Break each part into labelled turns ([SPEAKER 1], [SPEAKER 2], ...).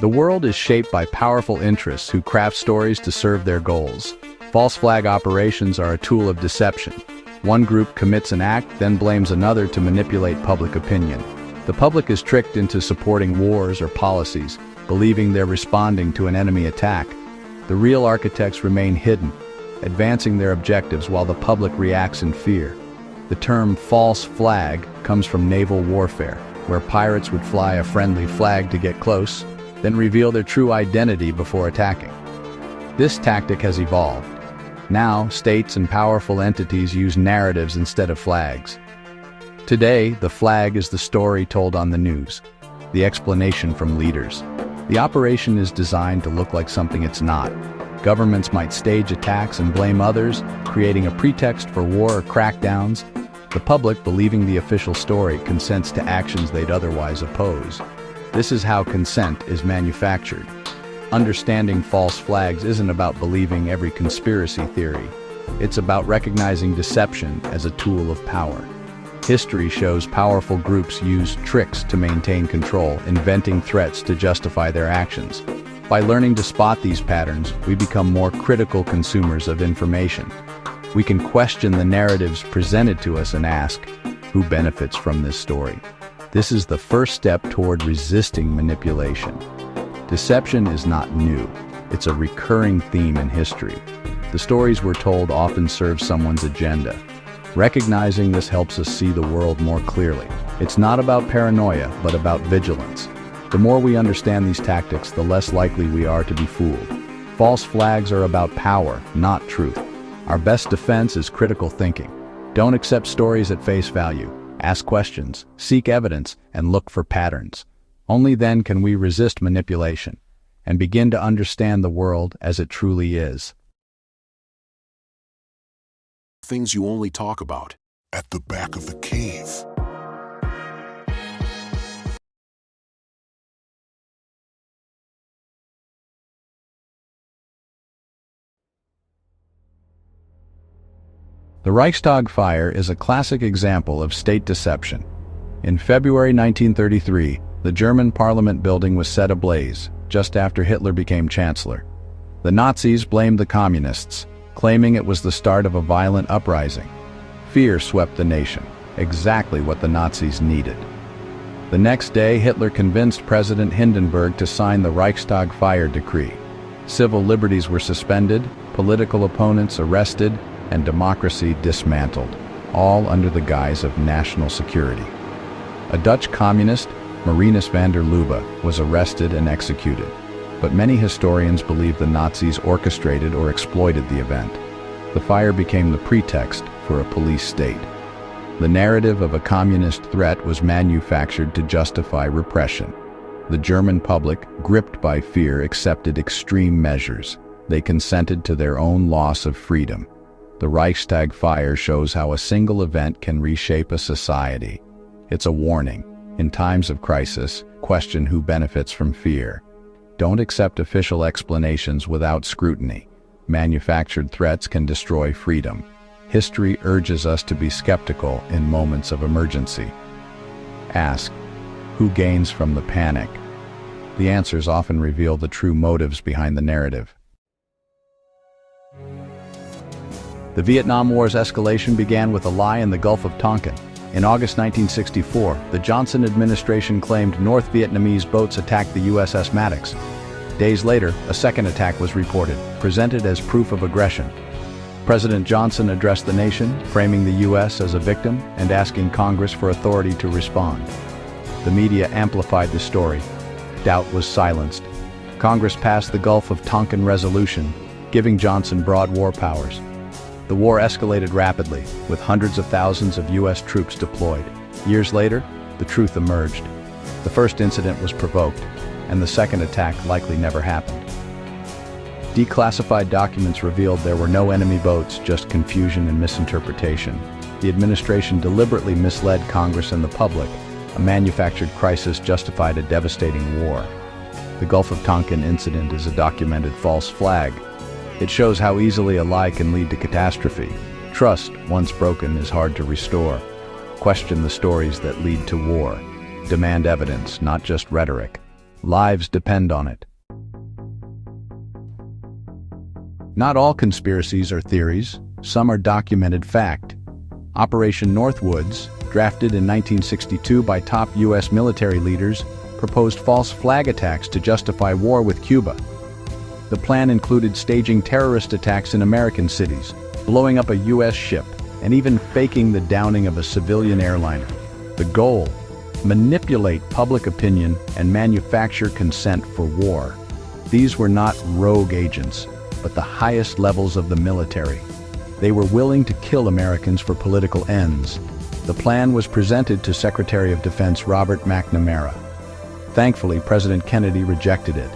[SPEAKER 1] The world is shaped by powerful interests who craft stories to serve their goals. False flag operations are a tool of deception. One group commits an act, then blames another to manipulate public opinion. The public is tricked into supporting wars or policies, believing they're responding to an enemy attack. The real architects remain hidden, advancing their objectives while the public reacts in fear. The term false flag comes from naval warfare, where pirates would fly a friendly flag to get close, then reveal their true identity before attacking. This tactic has evolved. Now, states and powerful entities use narratives instead of flags. Today, the flag is the story told on the news, the explanation from leaders. The operation is designed to look like something it's not. Governments might stage attacks and blame others, creating a pretext for war or crackdowns. The public, believing the official story, consents to actions they'd otherwise oppose. This is how consent is manufactured. Understanding false flags isn't about believing every conspiracy theory. It's about recognizing deception as a tool of power. History shows powerful groups use tricks to maintain control, inventing threats to justify their actions. By learning to spot these patterns, we become more critical consumers of information. We can question the narratives presented to us and ask, who benefits from this story? This is the first step toward resisting manipulation. Deception is not new. It's a recurring theme in history. The stories we're told often serve someone's agenda. Recognizing this helps us see the world more clearly. It's not about paranoia, but about vigilance. The more we understand these tactics, the less likely we are to be fooled. False flags are about power, not truth. Our best defense is critical thinking. Don't accept stories at face value. Ask questions, seek evidence, and look for patterns. Only then can we resist manipulation and begin to understand the world as it truly is.
[SPEAKER 2] Things you only talk about at the back of the cave.
[SPEAKER 1] The Reichstag Fire is a classic example of state deception. In February 1933, the German parliament building was set ablaze, just after Hitler became chancellor. The Nazis blamed the communists, claiming it was the start of a violent uprising. Fear swept the nation, exactly what the Nazis needed. The next day, Hitler convinced President Hindenburg to sign the Reichstag Fire decree. Civil liberties were suspended, political opponents arrested, and democracy dismantled, all under the guise of national security. A Dutch communist, Marinus van der Lubbe, was arrested and executed, but many historians believe the Nazis orchestrated or exploited the event. The fire became the pretext for a police state. The narrative of a communist threat was manufactured to justify repression. The German public, gripped by fear, accepted extreme measures. They consented to their own loss of freedom. The Reichstag Fire shows how a single event can reshape a society. It's a warning. In times of crisis, question who benefits from fear. Don't accept official explanations without scrutiny. Manufactured threats can destroy freedom. History urges us to be skeptical in moments of emergency. Ask, who gains from the panic? The answers often reveal the true motives behind the narrative. The Vietnam War's escalation began with a lie in the Gulf of Tonkin. In August 1964, the Johnson administration claimed North Vietnamese boats attacked the USS Maddox. Days later, a second attack was reported, presented as proof of aggression. President Johnson addressed the nation, framing the U.S. as a victim and asking Congress for authority to respond. The media amplified the story. Doubt was silenced. Congress passed the Gulf of Tonkin Resolution, giving Johnson broad war powers. The war escalated rapidly, with hundreds of thousands of U.S. troops deployed. Years later, the truth emerged. The first incident was provoked, and the second attack likely never happened. Declassified documents revealed there were no enemy boats, just confusion and misinterpretation. The administration deliberately misled Congress and the public. A manufactured crisis justified a devastating war. The Gulf of Tonkin incident is a documented false flag. It shows how easily a lie can lead to catastrophe. Trust, once broken, is hard to restore. Question the stories that lead to war. demand evidence, not just rhetoric. Lives depend on it. Not all conspiracies are theories. Some are documented fact. Operation Northwoods, drafted in 1962 by top U.S. military leaders, proposed false flag attacks to justify war with Cuba. The plan included staging terrorist attacks in American cities, blowing up a U.S. ship, and even faking the downing of a civilian airliner. The goal: manipulate public opinion and manufacture consent for war. These were not rogue agents, but the highest levels of the military. They were willing to kill Americans for political ends. The plan was presented to Secretary of Defense Robert McNamara. Thankfully, President Kennedy rejected it.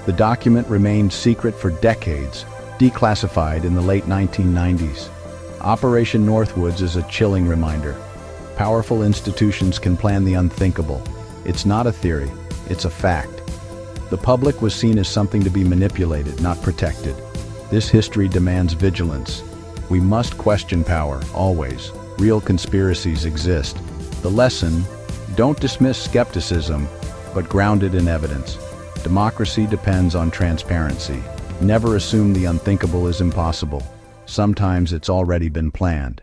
[SPEAKER 1] The document remained secret for decades, declassified in the late 1990s. Operation Northwoods is a chilling reminder. Powerful institutions can plan the unthinkable. It's not a theory, it's a fact. The public was seen as something to be manipulated, not protected. This history demands vigilance. We must question power, always. Real conspiracies exist. The lesson: don't dismiss skepticism, but ground it in evidence. Democracy depends on transparency. Never assume the unthinkable is impossible. Sometimes it's already been planned.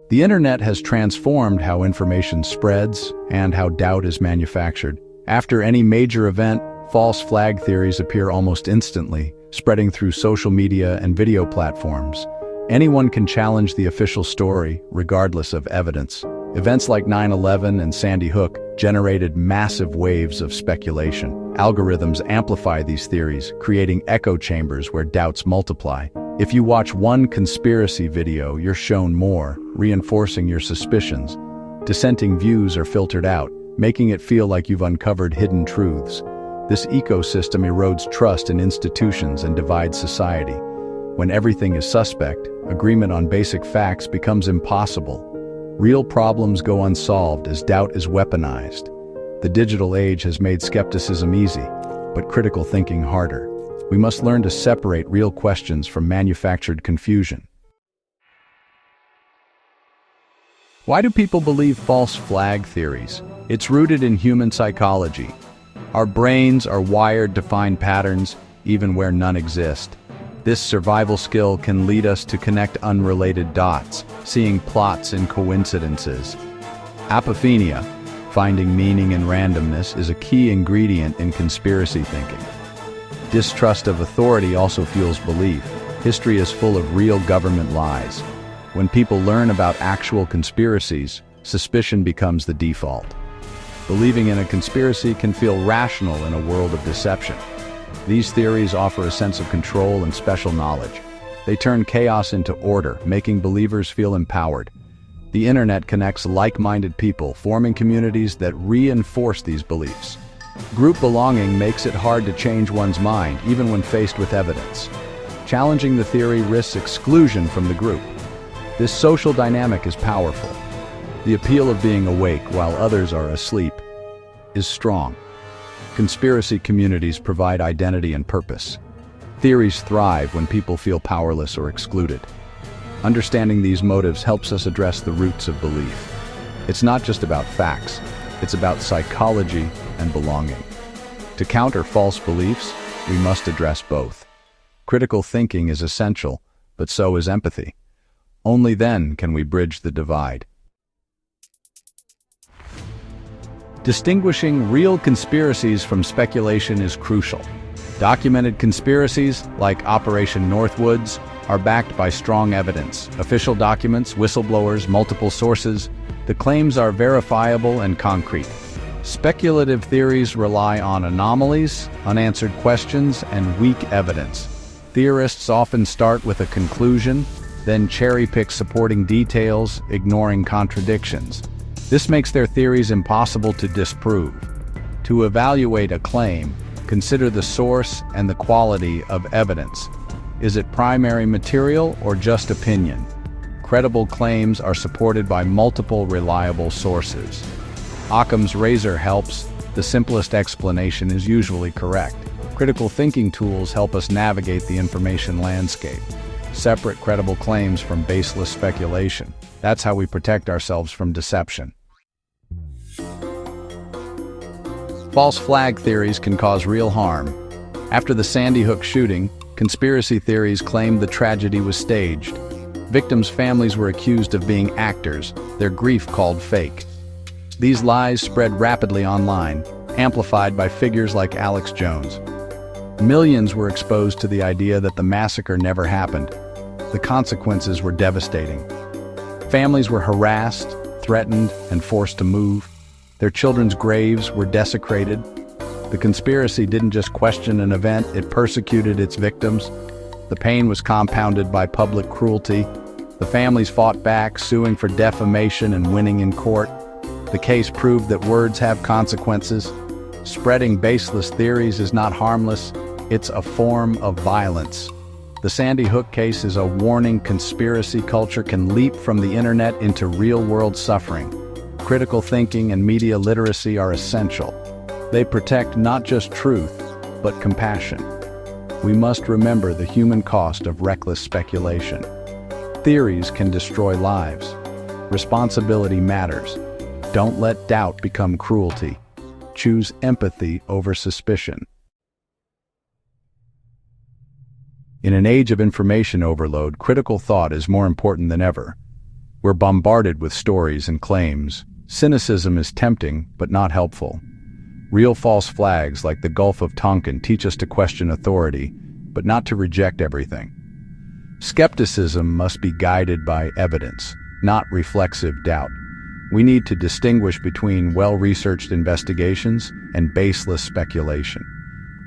[SPEAKER 1] The internet has transformed how information spreads and how doubt is manufactured. After any major event, false flag theories appear almost instantly, spreading through social media and video platforms. Anyone can challenge the official story, regardless of evidence. Events like 9/11 and Sandy Hook generated massive waves of speculation. Algorithms amplify these theories, creating echo chambers where doubts multiply. If you watch one conspiracy video, you're shown more, reinforcing your suspicions. Dissenting views are filtered out, making it feel like you've uncovered hidden truths. This ecosystem erodes trust in institutions and divides society. When everything is suspect, agreement on basic facts becomes impossible. Real problems go unsolved as doubt is weaponized. The digital age has made skepticism easy, but critical thinking harder. We must learn to separate real questions from manufactured confusion. Why do people believe false flag theories? It's rooted in human psychology. Our brains are wired to find patterns, even where none exist. This survival skill can lead us to connect unrelated dots, seeing plots in coincidences. Apophenia, finding meaning in randomness, is a key ingredient in conspiracy thinking. Distrust of authority also fuels belief. History is full of real government lies. When people learn about actual conspiracies, suspicion becomes the default. Believing in a conspiracy can feel rational in a world of deception. These theories offer a sense of control and special knowledge. They turn chaos into order, making believers feel empowered. The internet connects like-minded people, forming communities that reinforce these beliefs. Group belonging makes it hard to change one's mind, even when faced with evidence. Challenging the theory risks exclusion from the group. This social dynamic is powerful. The appeal of being awake while others are asleep is strong. Conspiracy communities provide identity and purpose. Theories thrive when people feel powerless or excluded. Understanding these motives helps us address the roots of belief. It's not just about facts, it's about psychology and belonging. To counter false beliefs, we must address both. Critical thinking is essential, but so is empathy. Only then can we bridge the divide. Distinguishing real conspiracies from speculation is crucial. Documented conspiracies, like Operation Northwoods, are backed by strong evidence, official documents, whistleblowers, multiple sources. The claims are verifiable and concrete. Speculative theories rely on anomalies, unanswered questions, and weak evidence. Theorists often start with a conclusion, then cherry-pick supporting details, ignoring contradictions. This makes their theories impossible to disprove. To evaluate a claim, consider the source and the quality of evidence. Is it primary material or just opinion? Credible claims are supported by multiple reliable sources. Occam's razor helps. The simplest explanation is usually correct. Critical thinking tools help us navigate the information landscape. Separate credible claims from baseless speculation. That's how we protect ourselves from deception. False flag theories can cause real harm. After the Sandy Hook shooting, conspiracy theories claimed the tragedy was staged. Victims' families were accused of being actors, their grief called fake. These lies spread rapidly online, amplified by figures like Alex Jones. Millions were exposed to the idea that the massacre never happened. The consequences were devastating. Families were harassed, threatened, and forced to move. Their children's graves were desecrated. The conspiracy didn't just question an event, it persecuted its victims. The pain was compounded by public cruelty. The families fought back, suing for defamation and winning in court. The case proved that words have consequences. Spreading baseless theories is not harmless, it's a form of violence. The Sandy Hook case is a warning. Conspiracy culture can leap from the internet into real-world suffering. Critical thinking and media literacy are essential. They protect not just truth, but compassion. We must remember the human cost of reckless speculation. Theories can destroy lives. Responsibility matters. Don't let doubt become cruelty. Choose empathy over suspicion. In an age of information overload, critical thought is more important than ever. We're bombarded with stories and claims. Cynicism is tempting, but not helpful. Real false flags like the Gulf of Tonkin teach us to question authority, but not to reject everything. Skepticism must be guided by evidence, not reflexive doubt. We need to distinguish between well-researched investigations and baseless speculation.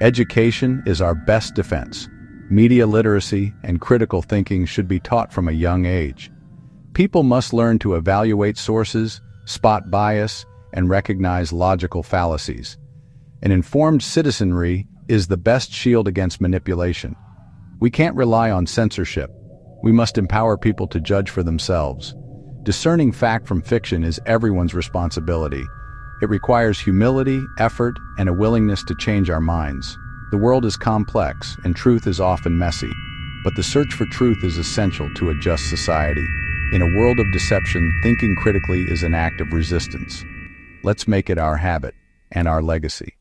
[SPEAKER 1] Education is our best defense. Media literacy and critical thinking should be taught from a young age. People must learn to evaluate sources, spot bias, and recognize logical fallacies. An informed citizenry is the best shield against manipulation. We can't rely on censorship. We must empower people to judge for themselves. Discerning fact from fiction is everyone's responsibility. It requires humility, effort, and a willingness to change our minds. The world is complex, and truth is often messy, but the search for truth is essential to a just society. In a world of deception, thinking critically is an act of resistance. Let's make it our habit and our legacy.